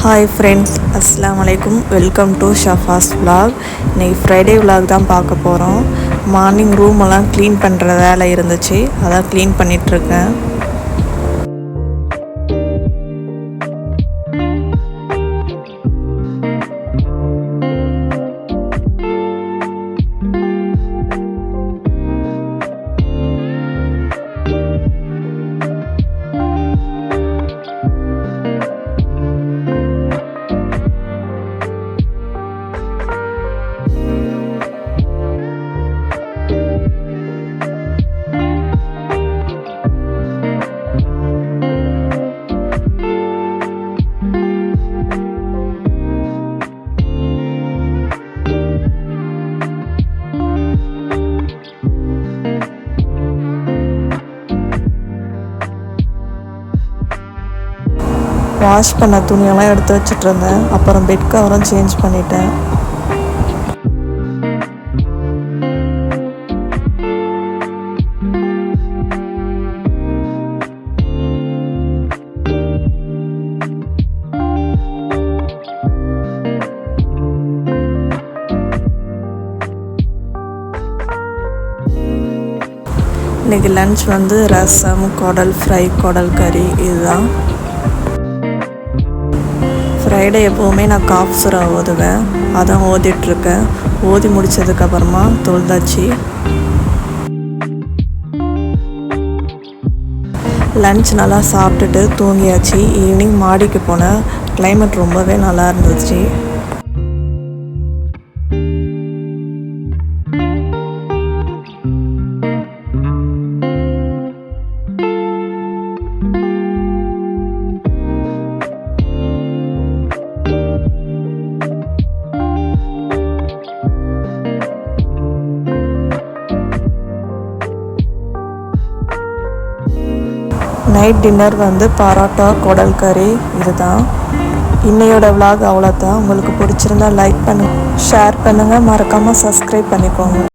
Hi friends, அஸ்ஸலாமு அலைக்கும். Welcome to Shafaz vlog. இன்றைக்கி ஃப்ரைடே vlog தான் பார்க்க போகிறோம். மார்னிங் ரூமெல்லாம் க்ளீன் பண்ணுற வேலை இருந்துச்சு, அதான் க்ளீன் பண்ணிகிட்ருக்கேன். வாஷ் பண்ண துணியெல்லாம் எடுத்து வச்சுட்டு இருந்தேன். அப்புறம் பெட் கவரும் சேஞ்ச் பண்ணிட்டேன். இன்றைக்கி லன்ச் வந்து ரசம், குடல் ஃப்ரை, குடல் கறி இதுதான். ஃப்ரைடே எப்போவுமே நான் காஃப் சூரா ஓதுவேன், அதான் ஓதிட்டுருக்கேன். ஓதி முடித்ததுக்கப்புறமா தொழுதாச்சு. லன்ச் நல்லா சாப்பிட்டுட்டு தூங்கியாச்சு. ஈவினிங் மாடிக்கு போனேன். கிளைமேட் ரொம்பவே நல்லா இருந்துச்சு. நைட் டின்னர் வந்து பரோட்டா, குடல் கறி இதுதான். இன்னையோட vlog அவ்வளோதான். உங்களுக்கு பிடிச்சிருந்தா லைக் பண்ணுங்கள், ஷேர் பண்ணுங்கள், மறக்காமல் சப்ஸ்கிரைப் பண்ணிக்கோங்க.